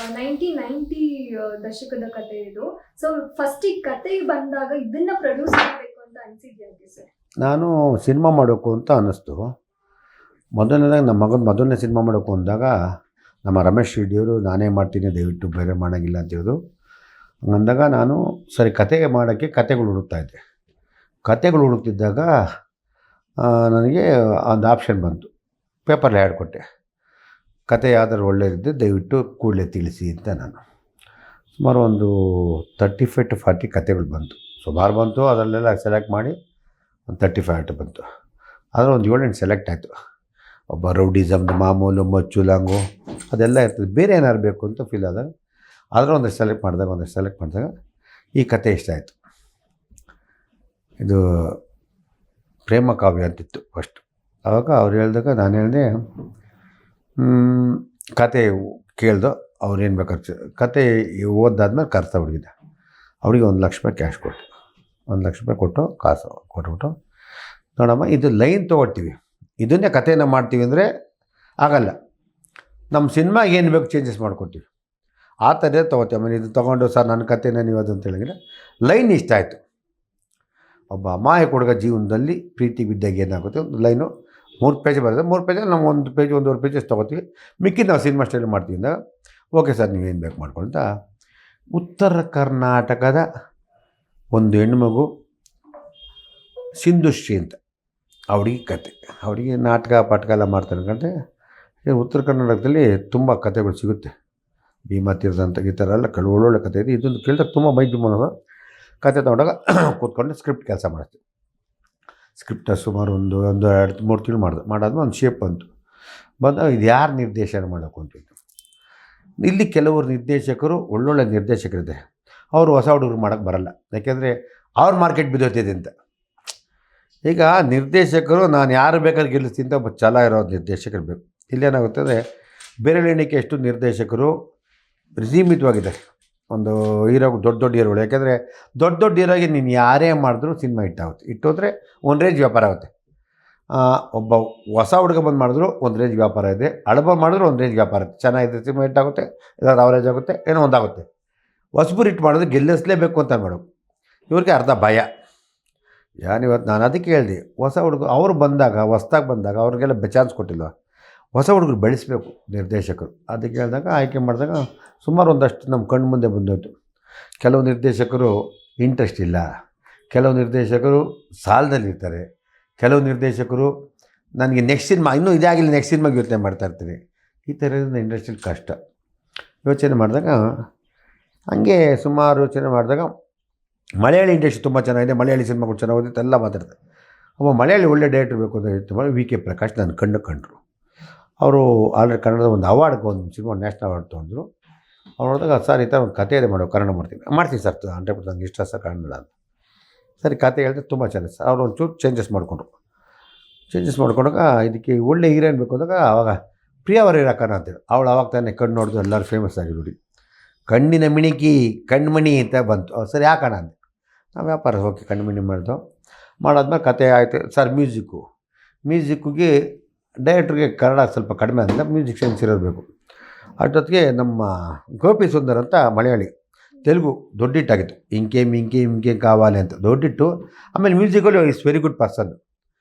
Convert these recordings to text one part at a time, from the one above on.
1990 ದಶಕದ ಕತೆ ಇದು. ಸೊ ಫಸ್ಟ್ ಈ ಕತೆ ಬಂದಾಗ ಇದನ್ನ ಪ್ರೊಡ್ಯೂಸ್ ಮಾಡಬೇಕು ಅಂತ ಅನ್ಸಿದ್ಯಾ ಸರ್? ನಾನು ಸಿನಿಮಾ ಮಾಡಬೇಕು ಅಂತ ಅನ್ನಿಸ್ತು. ಮೊದಲನೇದಾಗಿ ನಮ್ಮ ಮಗನ ಮೊದಲನೇ ಸಿನಿಮಾ ಮಾಡಬೇಕು ಅಂದಾಗ ನಮ್ಮ ರಮೇಶ್ ರೆಡ್ಡಿಯವರು ನಾನೇ ಮಾಡ್ತೀನಿ, ದಯವಿಟ್ಟು ಬೇರೆ ಮಾಡೋಂಗಿಲ್ಲ ಅಂತ ಹೇಳಿದ್ರು. ಹಂಗಂದಾಗ ನಾನು ಸರಿ ಕತೆಗೆ ಮಾಡೋಕ್ಕೆ ಕತೆಗಳು ಹುಡುಕ್ತಾಯಿದ್ದೆ. ಕತೆಗಳು ಹುಡುಕ್ತಿದ್ದಾಗ ನನಗೆ ಒಂದು ಆಪ್ಷನ್ ಬಂತು. ಪೇಪರ್ಲಿ ಆ್ಯಡ್ ಕೊಟ್ಟೆ, ಕತೆ ಯಾವ್ದಾದ್ರು ಒಳ್ಳೆಯದಿದ್ದೆ ದಯವಿಟ್ಟು ಕೂಡಲೇ ತಿಳಿಸಿ ಅಂತ. ನಾನು ಸುಮಾರು ಒಂದು 35 to 40 ಕತೆಗಳು ಬಂತು. ಸುಮಾರು ಬಂತು, ಅದರಲ್ಲೆಲ್ಲ ಸೆಲೆಕ್ಟ್ ಮಾಡಿ ಒಂದು 35 ಬಂತು. ಆದರೆ ಒಂದು 7-8 ಸೆಲೆಕ್ಟ್ ಆಯಿತು. ಒಬ್ಬ ರೌಡಿಸಮ್ದು ಮಾಮೂಲು ಮಚ್ಚು ಲಾಂಗು ಅದೆಲ್ಲ ಇರ್ತದೆ, ಬೇರೆ ಏನಾರು ಬೇಕು ಅಂತ ಫೀಲ್ ಆದಾಗ ಆದರೆ ಒಂದಷ್ಟು ಸೆಲೆಕ್ಟ್ ಮಾಡಿದಾಗ ಈ ಕತೆ ಇಷ್ಟ ಆಯಿತು. ಇದು ಪ್ರೇಮ ಕಾವ್ಯ ಅಂತಿತ್ತು ಫಸ್ಟು. ಆವಾಗ ಅವ್ರು ಹೇಳಿದಾಗ ನಾನು ಹೇಳಿದೆ, ಕತೆ ಕೇಳ್ದು ಅವ್ರು ಏನು ಬೇಕಾದ್ರೆ ಕತೆ ಓದಾದ್ಮೇಲೆ ಕರ್ತ ಹುಡುಗಿದ್ದೆ. ಅವಳಿಗೆ ₹1,00,000 ಕ್ಯಾಶ್ ಕೊಟ್ಟು ₹1,00,000 ಕೊಟ್ಟು ಕಾಸು ಕೊಟ್ಬಿಟ್ಟು, ನೋಡಮ್ಮ ಇದು ಲೈನ್ ತೊಗೊಳ್ತೀವಿ, ಇದನ್ನೇ ಕಥೆನ ಮಾಡ್ತೀವಿ ಅಂದರೆ ಆಗಲ್ಲ, ನಮ್ಮ ಸಿನಿಮಾಗೆ ಏನು ಬೇಕು ಚೇಂಜಸ್ ಮಾಡಿಕೊಡ್ತೀವಿ, ಆ ಥರ ತೊಗೋತೀವಿ. ಆಮೇಲೆ ಇದು ತೊಗೊಂಡು ಸರ್ ನನ್ನ ಕಥೆನ ನೀವು ಅದು ಅಂತ ಹೇಳಿದ್ರೆ ಲೈನ್ ಇಷ್ಟ ಆಯಿತು. ಒಬ್ಬ ಅಮಾಯಕ ಹುಡುಗ ಜೀವನದಲ್ಲಿ ಪ್ರೀತಿ ಬಿದ್ದಾಗ ಏನಾಗುತ್ತೆ, ಒಂದು ಲೈನು 3 ಪೇಜ್ ಬರುತ್ತೆ. 3 ಪೇಜಲ್ಲಿ ನಾವು 1 ಪೇಜ್ 1.5 ಪೇಜಸ್ ತೊಗೋತೀವಿ, ಮಿಕ್ಕಿದ್ದು ನಾವು ಸಿನಿಮಾ ಸ್ಟೈಲ್ ಮಾಡ್ತೀವಿ ಅಂದಾಗ ಓಕೆ ಸರ್ ನೀವೇನು ಬೇಕು ಮಾಡ್ಕೊಳ್ತ. ಉತ್ತರ ಕರ್ನಾಟಕದ ಒಂದು ಹೆಣ್ಮಗು ಸಿಂಧುಶ್ರೀ ಅಂತ, ಅವಳಿಗೆ ಕತೆ, ಅವಳಿಗೆ ನಾಟಕ ಪಾಠಕ ಎಲ್ಲ ಮಾಡ್ತಾರೆ ಕತೆ. ಉತ್ತರ ಕರ್ನಾಟಕದಲ್ಲಿ ತುಂಬ ಕತೆಗಳು ಸಿಗುತ್ತೆ, ಭೀಮಾ ತೀರ್ಥ ಈ ಥರ ಎಲ್ಲ ಒಳ್ಳೊಳ್ಳೆ ಕತೆ ಇದೆ. ಇದೊಂದು ಕೇಳಿದಾಗ ತುಂಬ ಮೈಜು ಅನ್ನೋದು. ಕತೆ ತೊಗೊಂಡಾಗ ಕೂತ್ಕೊಂಡು ಸ್ಕ್ರಿಪ್ಟ್ ಕೆಲಸ ಮಾಡ್ತೀವಿ. ಸ್ಕ್ರಿಪ್ಟ ಸುಮಾರು ಒಂದು 2-3 ತಿಂಗಳು ಮಾಡಾದ್ಮೇಲೆ ಒಂದು ಶೇಪ್ ಬಂದಾಗ ಇದು ಯಾರು ನಿರ್ದೇಶನ ಮಾಡೋಕು ಅಂತಿತ್ತು. ಇಲ್ಲಿ ಕೆಲವರು ನಿರ್ದೇಶಕರು ಒಳ್ಳೊಳ್ಳೆ ನಿರ್ದೇಶಕರಿದೆ, ಅವರು ಹೊಸ ಹುಡುಗರು ಮಾಡೋಕ್ಕೆ ಬರಲ್ಲ, ಯಾಕೆಂದರೆ ಅವ್ರ ಮಾರ್ಕೆಟ್ ಬಿದ್ದೋಗ್ತಿದೆ ಅಂತ. ಈಗ ನಿರ್ದೇಶಕರು ನಾನು ಯಾರು ಬೇಕಾದ್ರೆ ಗೆಲ್ಲಿಸ್ತೀನಿ ಅಂತ ಒಬ್ಬ ಛಲ ಇರೋ ನಿರ್ದೇಶಕರು ಬೇಕು. ಇಲ್ಲೇನಾಗುತ್ತದೆ, ಬೇರೆ ಎಣಿಕೆ ಎಷ್ಟು ನಿರ್ದೇಶಕರು ಸೀಮಿತವಾಗಿದ್ದಾರೆ. ಒಂದು ಹೀರೋಗೆ ದೊಡ್ಡ ಹೀರೋಗಳು, ಯಾಕೆಂದರೆ ದೊಡ್ಡ ಹೀರೋಗೆ ನೀನು ಯಾರೇ ಮಾಡಿದ್ರು ಸಿನಿಮಾ ಹಿಟ್ಟಾಗುತ್ತೆ. ಇಟ್ಟೋದ್ರೆ ಒಂದು ರೇಂಜ್ ವ್ಯಾಪಾರ ಆಗುತ್ತೆ. ಒಬ್ಬ ಹೊಸ ಹುಡುಗ ಬಂದು ಮಾಡಿದ್ರು ಒಂದು ರೇಂಜ್ ವ್ಯಾಪಾರ ಇದೆ, ಹಳಬ ಮಾಡಿದ್ರು ಒಂದು ರೇಂಜ್ ವ್ಯಾಪಾರ ಇದೆ. ಚೆನ್ನಾಗಿದೆ ಸಿನಿಮಾ ಹಿಟ್ಟಾಗುತ್ತೆ, ಏನಾದ್ರು ಅವರೇಜ್ ಆಗುತ್ತೆ, ಏನೋ ಒಂದಾಗುತ್ತೆ. ಹೊಸಬರು ಹಿಟ್ಟು ಮಾಡಿದ್ರೆ ಗೆಲ್ಲಿಸಲೇಬೇಕು ಅಂತ ಮಾಡು, ಇವ್ರಿಗೆ ಅರ್ಧ ಭಯ. ಇವತ್ತು ನಾನು ಅದಕ್ಕೆ ಹೇಳಿದೆ, ಹೊಸ ಹುಡುಗ ಅವರು ಬಂದಾಗ ಹೊಸ್ದಾಗಿ ಬಂದಾಗ ಅವ್ರಿಗೆಲ್ಲ ಚಾನ್ಸ್ ಕೊಟ್ಟಿಲ್ಲ, ಹೊಸ ಹುಡುಗರು ಬೆಳೆಸಬೇಕು ನಿರ್ದೇಶಕರು. ಅದಕ್ಕೆ ಹೇಳಿದಾಗ ಆಯ್ಕೆ ಮಾಡಿದಾಗ ಸುಮಾರು ಒಂದಷ್ಟು ನಮ್ಮ ಕಣ್ಣು ಮುಂದೆ ಬಂದೋಯ್ತು. ಕೆಲವು ನಿರ್ದೇಶಕರು ಇಂಟ್ರೆಸ್ಟ್ ಇಲ್ಲ, ಕೆಲವು ನಿರ್ದೇಶಕರು ಸಾಲದಲ್ಲಿರ್ತಾರೆ, ಕೆಲವು ನಿರ್ದೇಶಕರು ನನಗೆ ನೆಕ್ಸ್ಟ್ ಸಿನಿಮಾ ಇನ್ನೂ ಇದಾಗಿಲ್ಲ ನೆಕ್ಸ್ಟ್ ಸಿನಿಮಾಗೆ ಯೋಚನೆ ಮಾಡ್ತಾಯಿರ್ತೀನಿ. ಈ ಥರದಿಂದ ಇಂಡಸ್ಟ್ರಿಯಲ್ಲಿ ಕಷ್ಟ. ಯೋಚನೆ ಮಾಡಿದಾಗ ಹಾಗೆ ಸುಮಾರು ಯೋಚನೆ ಮಾಡಿದಾಗ ಮಲಯಾಳಿ ಇಂಡಸ್ಟ್ರಿ ತುಂಬ ಚೆನ್ನಾಗಿದೆ, ಮಲಯಾಳಿ ಸಿನಿಮಾಗಳು ಚೆನ್ನಾಗೋದಿತ್ತು ಎಲ್ಲ ಮಾತಾಡ್ತಾರೆ. ಒಬ್ಬ ಮಲಯಾಳಿ ಒಳ್ಳೆ ಡೈರೆಕ್ಟರ್ ಬೇಕು ಅಂತ ಹೇಳ್ತೀವಿ, ವಿ.ಕೆ. ಪ್ರಕಾಶ್ ನನ್ನ ಕಂಡ್ರು. ಅವರು ಆಲ್ರೆಡಿ ಕನ್ನಡದ ಒಂದು ಅವಾರ್ಡ್ಗೆ ಒಂದು ಸಿನಿಮಾ ನ್ಯಾಷನಲ್ ಅವಾರ್ಡ್ ತೊಗೊಂಡ್ರು. ಅವ್ರು ನೋಡಿದಾಗ ಸರ್ ಈ ಥರ ಒಂದು ಕತೆ ಇದೆ ಮಾಡೋ, ಕನ್ನಡ ಮಾಡ್ತೀನಿ ಸರ್ 100% ನಂಗೆ ಇಷ್ಟ ಸರ್ ಕನ್ನಡ ಅಂತ. ಸರಿ ಕತೆ ಹೇಳಿದ್ರೆ ತುಂಬ ಚೆನ್ನಾಗಿ ಸರ್. ಅವರು ಒಂಚೂರು ಚೇಂಜಸ್ ಮಾಡ್ಕೊಂಡಾಗ ಇದಕ್ಕೆ ಒಳ್ಳೆ ಹೀರೋಯಿನ್ ಬೇಕು ಅಂದಾಗ ಆವಾಗ ಪ್ರಿಯಾವರ ಇರಾಕನ ಅಂತೇಳಿ ಅವಳು ಆವಾಗ ತಾನೇ ಕಣ್ಣು ನೋಡಿದ್ರು ಎಲ್ಲರೂ ಫೇಮಸ್ ಆಗಿ ನೋಡಿ, ಕಣ್ಣಿನ ಮಿಣಿಕಿ ಕಣ್ಮಣಿ ಅಂತ ಬಂತು. ಸರಿ ಹಾಕೋಣ ಅಂದೆ. ನಾವು ವ್ಯಾಪಾರ ಹೋಗಿ ಕಣ್ಮಣಿ ಮಾಡಾದ್ಮೇಲೆ ಕತೆ ಆಯಿತು ಸರ್. ಮ್ಯೂಸಿಕ್ಕಿಗೆ ಡೈರೆಕ್ಟ್ರಿಗೆ ಕನ್ನಡ ಸ್ವಲ್ಪ ಕಡಿಮೆ ಅಂತ ಮ್ಯೂಸಿಕ್ ಸೆನ್ಸ್ ಇರಬೇಕು. ಅಷ್ಟೊತ್ತಿಗೆ ನಮ್ಮ ಗೋಪಿ ಸುಂದರ್ ಅಂತ ಮಲಯಾಳಿ, ತೆಲುಗು ದೊಡ್ಡಿಟ್ಟಾಗಿತ್ತು, ಇಂಕೆ ಕಾವಾಲೆ ಅಂತ ದೊಡ್ಡಿಟ್ಟು. ಆಮೇಲೆ musically is very good person.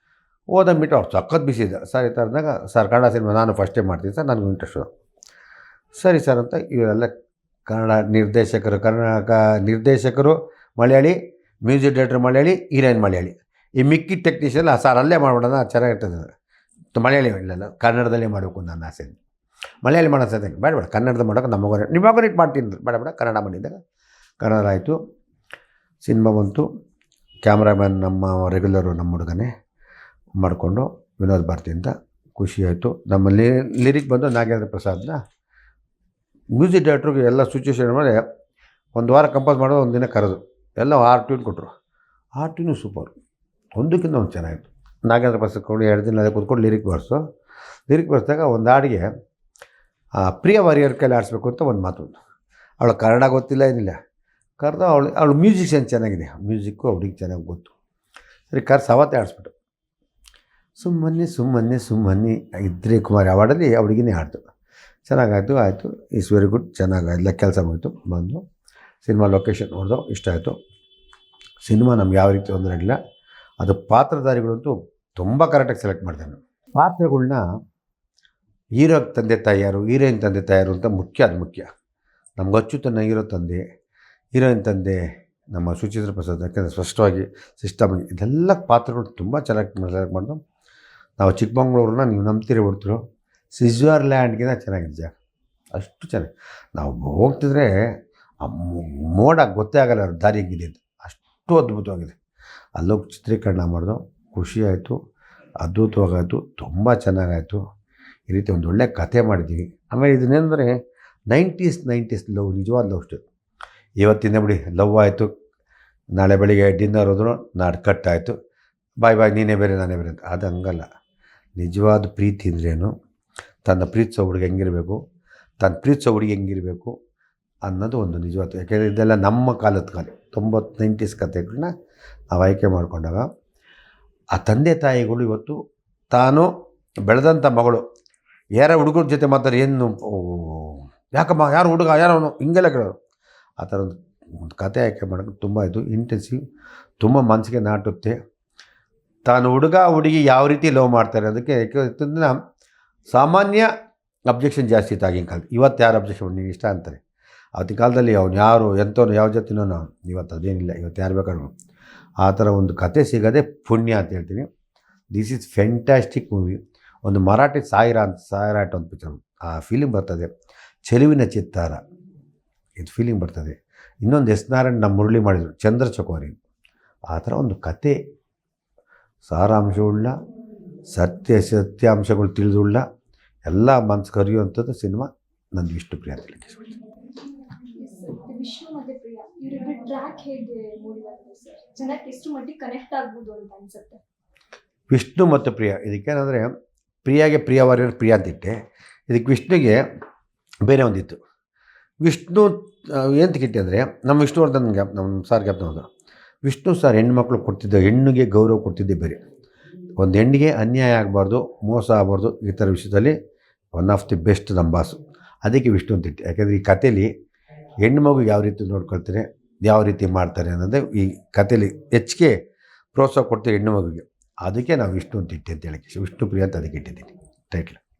ಓದಂಬಿಟ್ಟು ಅವ್ರು ಸಖತ್ ಬಿಸಿದ್ದ ಸರ್. ಈ ಥರದಾಗ ಸರ್ ಕನ್ನಡ ಸಿನಿಮಾ ನಾನು ಫಸ್ಟ್ ಟೈಮ್ ಮಾಡ್ತೀನಿ ಸರ್, ನನಗೂ ಇಂಟ್ರೆಸ್ಟು. ಸರಿ ಸರ್ ಅಂತ ಇವರೆಲ್ಲ ಕನ್ನಡ ನಿರ್ದೇಶಕರು Malayali, music director Malayali, heroine Malayali, ಈ ಮಿಕ್ಕಿ ಟೆಕ್ನಿಷಿಯನ್ ಸರ್ ಅಲ್ಲೇ ಮಾಡ್ಬಿಡೋಣ ಚೆನ್ನಾಗಿರ್ತದೆ. ಮಲಯಾಳಿ ಇಲ್ಲ ಕನ್ನಡದಲ್ಲೇ ಮಾಡಬೇಕು ನನ್ನ ಆಸೆ. ಮಲಯಾಳಿ ಮಾಡೋ ಸಾಧ್ಯ ಬೇಡ ಕನ್ನಡದ ಮಾಡೋಕೆ ನಿಮಗೂ ಇಟ್ಟು ಮಾಡ್ತೀನಿ ಬೇಡ ಕನ್ನಡ ಮಾಡಿದ್ದಾಗ ಕನ್ನಡ ಆಯಿತು. ಸಿನಿಮಾ ಬಂತು. ಕ್ಯಾಮ್ರಾಮ್ಯಾನ್ ನಮ್ಮ ರೆಗ್ಯುಲರು ನಮ್ಮ ಹುಡುಗನೇ ಮಾಡಿಕೊಂಡು ವಿನೋದ್ ಭಾರತಿ ಅಂತ ಖುಷಿಯಾಯಿತು. ನಮ್ಮಲ್ಲಿ ಲಿರಿಕ್ ಬಂದು ನಾಗೇಂದ್ರ ಪ್ರಸಾದ್ನ ಮ್ಯೂಸಿಕ್ ಡೈರೆಕ್ಟ್ರಿಗೆ ಎಲ್ಲ ಸಿಚುವೇಶನ್ ಮಾಡಿ ಒಂದು ವಾರ ಕಂಪೋಸ್ ಮಾಡೋದು, ಒಂದು ದಿನ ಕರೆದು ಎಲ್ಲ 6 ಟ್ಯೂನ್ ಕೊಟ್ಟರು. 6 ಟ್ಯೂನು ಸೂಪರ್, ಒಂದಕ್ಕಿಂತ ಒಂದು ಚೆನ್ನಾಗಿತ್ತು. ನಾಗೇಂದ್ರ ಪ್ರಸಾದ್ ಕೊಂಡು 2 ದಿನ ಅದೇ ಕೂತ್ಕೊಂಡು ಲಿರಿಕ್ ಬರ್ಸಿದಾಗ ಒಂದು ಹಾಡಿಗೆ ಪ್ರಿಯ ವಾರಿಯರ್ ಕೈಲಿ ಆಡಿಸ್ಬೇಕು ಅಂತ ಒಂದು ಮಾತು. ಅವಳು ಕನ್ನಡ ಗೊತ್ತಿಲ್ಲ ಏನಿಲ್ಲ, ಕರೆದು ಅವಳು ಮ್ಯೂಸಿಷಿಯನ್ ಚೆನ್ನಾಗಿದೆ, ಮ್ಯೂಸಿಕ್ಕು ಅವ್ಳಿಗೆ ಚೆನ್ನಾಗಿ ಗೊತ್ತು. ಸರಿ ಕರ್ಸಿ ಅವತ್ತೇ ಆಡಿಸ್ಬಿಟ್ಟು ಸುಮ್ಮನೆ ಇದ್ರೆ ಕುಮಾರಿ ಅವಾರ್ಡಲ್ಲಿ ಅವಳಿಗೇ ಹಾಡ್ತು. ಚೆನ್ನಾಗಾಯಿತು, ಆಯಿತು, ಈಸ್ ವೆರಿ ಗುಡ್, ಚೆನ್ನಾಗಿ ಎಲ್ಲ ಕೆಲಸ ಮುಗಿತು. ಬಂದು ಸಿನಿಮಾ ಲೊಕೇಶನ್ ನೋಡಿದೋ, ಇಷ್ಟ ಆಯಿತು. ಸಿನಿಮಾ ನಮ್ಗೆ ಯಾವ ರೀತಿ ತೊಂದರೆ ಇಲ್ಲ. ಅದು ಪಾತ್ರಧಾರಿಗಳಂತೂ ತುಂಬ ಕರೆಕ್ಟಾಗಿ ಸೆಲೆಕ್ಟ್ ಮಾಡ್ತಾರೆ. ಪಾತ್ರಗಳ್ನ ಹೀರೋ ತಂದೆ ತಾಯಿ ಯಾರು, ಹೀರೋಯಿನ್ ತಂದೆ ತಾಯಿ ಯಾರು ಅಂತ ಮುಖ್ಯ. ಅದು ಮುಖ್ಯ. ನಮ್ಗೆ ಅಚ್ಚುತನ ಹೀರೋ ತಂದೆ, ಹೀರೋಯಿನ್ ತಂದೆ ನಮ್ಮ ಸುಚಿತ್ರ ಪ್ರಸಾದ್. ಯಾಕೆಂದರೆ ಸ್ಪಷ್ಟವಾಗಿ ಸಿಸ್ಟಮ್ ಇದೆಲ್ಲ ಪಾತ್ರಗಳು ತುಂಬ ಚೆನ್ನಾಗಿ ಸೆಲೆಕ್ಟ್ ಮಾಡೋದು. ನಾವು ಚಿಕ್ಕಮಂಗ್ಳೂರನ್ನ ನೀವು ನಂಬ್ತೀರಿ ಹೊಡ್ತಿರೋ ಸ್ವಿಟ್ಜರ್ಲ್ಯಾಂಡ್ಗಿಂತ ಚೆನ್ನಾಗಿದೆ ಜಾಗ. ಅಷ್ಟು ಚೆನ್ನಾಗಿ ನಾವು ಹೋಗ್ತಿದ್ರೆ ಆ ಮೋಡ ಗೊತ್ತೇ ಆಗಲ್ಲ ಅವ್ರ ದಾರಿ ಹೆಂಗಿದೆ ಅಂತ, ಅಷ್ಟು ಅದ್ಭುತವಾಗಿದೆ. ಅಲ್ಲೋಗಿ ಚಿತ್ರೀಕರಣ ಮಾಡಿದೋ, ಖುಷಿ ಆಯಿತು, ಅದ್ಭುತವಾಗಾಯಿತು, ತುಂಬ ಚೆನ್ನಾಗಾಯಿತು. ಈ ರೀತಿ ಒಂದು ಒಳ್ಳೆ ಕಥೆ ಮಾಡಿದ್ದೀವಿ. ಆಮೇಲೆ ಇದನ್ನೇಂದರೆ 90s ಲವ್, ನಿಜವಾದ ಲವ್ ಸ್ಟೋರಿ. ಇವತ್ತಿನ ಬಿಡಿ ಲವ್ ಆಯಿತು, ನಾಳೆ ಬೆಳಿಗ್ಗೆ ಡಿನ್ನರ್ ಹೋದ್ರು, ನಾಡು ಕಟ್ಟಾಯಿತು, ಬಾಯ್ ಬಾಯ್, ನೀನೇ ಬೇರೆ ನಾನೇ ಬೇರೆ ಅಂತ. ಅದು ಹಂಗಲ್ಲ. ನಿಜವಾದ ಪ್ರೀತಿ ಅಂದ್ರೇನು, ತನ್ನ ಪ್ರೀತಿಸೋ ಹುಡುಗ ಹೆಂಗಿರಬೇಕು, ತನ್ನ ಪ್ರೀತಿಸೋ ಹುಡುಗಿ ಹೆಂಗಿರಬೇಕು ಅನ್ನೋದು ಒಂದು ನಿಜವಾದ. ಯಾಕೆಂದರೆ ಇದೆಲ್ಲ ನಮ್ಮ ಕಾಲದ 90s ಕಥೆಗಳನ್ನ ನಾವು ಆಯ್ಕೆ ಮಾಡಿಕೊಂಡಾಗ ಆ ತಂದೆ ತಾಯಿಗಳು ಇವತ್ತು ತಾನು ಬೆಳೆದಂಥ ಮಗಳು ಯಾರ ಹುಡುಗರ ಜೊತೆ ಮಾತಾಡಿ ಏನು ಯಾಕಮ್ಮ, ಯಾರು ಹುಡುಗ, ಯಾರವನು, ಹಿಂಗೆಲ್ಲ ಕೇಳೋರು. ಆ ಥರ ಒಂದು ಕತೆ ಆಯ್ಕೆ ಮಾಡೋಕ್ಕೆ ತುಂಬ ಇದು ಇಂಟೆನ್ಸಿವ್, ತುಂಬ ಮನಸ್ಸಿಗೆ ನಾಟುತ್ತೆ. ತಾನು ಹುಡುಗ ಹುಡುಗಿ ಯಾವ ರೀತಿ ಲವ್ ಮಾಡ್ತಾರೆ ಅದಕ್ಕೆ. ಯಾಕೆಂದ್ರೆ ಸಾಮಾನ್ಯ ಅಬ್ಜೆಕ್ಷನ್ ಜಾಸ್ತಿ ಇತ್ತು ಆಗಿನ ಕಾಲದಲ್ಲಿ. ಇವತ್ತು ಯಾರು ಅಬ್ಜೆಕ್ಷನ್ ನೀನು ಇಷ್ಟ ಅಂತಾರೆ. ಅವತ್ತಿನ ಕಾಲದಲ್ಲಿ ಅವ್ನು ಯಾರು ಎಂಥವ್ನು ಯಾವ ಜೊತೆನೋ ನಾವು, ಇವತ್ತು ಅದೇನಿಲ್ಲ. ಇವತ್ತು ಯಾರು ಬೇಕಾದ್ರು ಆ ಥರ ಒಂದು ಕತೆ ಸಿಗೋದೇ ಪುಣ್ಯ ಅಂತ ಹೇಳ್ತೀನಿ. This is fantastic movie. ಒಂದು ಮರಾಠಿ ಸಾಯಿರಾಟ್ ಒಂದು ಪಿಕ್ಚರ್, ಆ ಫೀಲಿಂಗ್ ಬರ್ತದೆ. ಚೆಲುವಿನ ಚಿತ್ತಾರ ಇದು ಫೀಲಿಂಗ್ ಬರ್ತದೆ. ಇನ್ನೊಂದು ಎಸ್ ನಾರಾಯಣ್ ನಮ್ಮ ಮುರಳಿ ಮಾಡಿದರು, ಚಂದ್ರ ಚಕೋರಿ. ಆ ಥರ ಒಂದು ಕತೆ, ಸಾರಾಂಶವುಳ್ಳ, ಸತ್ಯಾಂಶಗಳು ತಿಳಿದುಳ್ಳ, ಎಲ್ಲ ಮನಸ್ಸು ಕರೆಯುವಂಥದ್ದು ಸಿನಿಮಾ ನಂದು ವಿಷ್ಣುಪ್ರಿಯ ಅಂತ ಹೇಳಕ್ಕೆ ಇಷ್ಟಪಡ್ತೀನಿ. ವಿಷ್ಣು ಮತ್ತೆ ಪ್ರಿಯಾ ಇವರಿಬ್ಬರ ಟ್ರ್ಯಾಕ್ ಹೇಗೆ ಮೂಡಿ ಬಂತು ಸರ್? ಜನಕ್ಕೆ ಎಷ್ಟು ಮಟ್ಟಿಗೆ ಕನೆಕ್ಟ್ ಆಗ್ಬೋದು ಅಂತ ಅನ್ಸುತ್ತೆ? ವಿಷ್ಣು ಮತ್ತು ಪ್ರಿಯಾ, ಇದಕ್ಕೇನಂದರೆ ಪ್ರಿಯಾಗೆ ಪ್ರಿಯವಾರ್ಯರು ಪ್ರಿಯಾ ಅಂತಿಟ್ಟೆ, ಇದಕ್ಕೆ ವಿಷ್ಣುಗೆ ಬೇರೆ ಒಂದಿತ್ತು. ವಿಷ್ಣು ಎಂತಕ್ಕಿಟ್ಟೆ ಅಂದರೆ ನಮ್ಮ ವಿಷ್ಣುವರ್ಧನ್ ನಮ್ಮ ಸಾರ್ ಜ್ಞಾಪನ. ವಿಷ್ಣು ಸಾರ್ ಹೆಣ್ಮಕ್ಳು ಕೊಡ್ತಿದ್ದ ಹೆಣ್ಣಿಗೆ ಗೌರವ ಕೊಡ್ತಿದ್ದೆ ಬೇರೆ. ಒಂದು ಹೆಣ್ಣಿಗೆ ಅನ್ಯಾಯ ಆಗಬಾರ್ದು, ಮೋಸ ಆಗಬಾರ್ದು, ಈ ಥರ ವಿಷಯದಲ್ಲಿ ಒನ್ ಆಫ್ ದಿ ಬೆಸ್ಟ್ ನಮ್ಮ ಬಾಸು. ಅದಕ್ಕೆ ವಿಷ್ಣು ಅಂತಿಟ್ಟೆ. ಯಾಕೆಂದರೆ ಈ ಕಥೆಯಲ್ಲಿ ಹೆಣ್ಣು ಮಗು ಯಾವ ರೀತಿ ನೋಡ್ಕೊಳ್ತಾರೆ, ಯಾವ ರೀತಿ ಮಾಡ್ತಾರೆ ಅನ್ನೋದೇ ಈ ಕಥೆಯಲ್ಲಿ ಹೆಚ್ಚಿಗೆ ಪ್ರೋತ್ಸಾಹ ಕೊಡ್ತೀವಿ ಹೆಣ್ಣು ಮಗುಗೆ. ಅದಕ್ಕೆ ನಾವು ವಿಷ್ಣು ಅಂತಿಟ್ಟೆ ಅಂತ ಹೇಳಕ್ಕೆ, ವಿಷ್ಣು ಪ್ರಿಯ ಅಂತ ಅದಕ್ಕೆ ಇಟ್ಟಿದ್ದೀನಿ ಟೈಟ್ಲ್.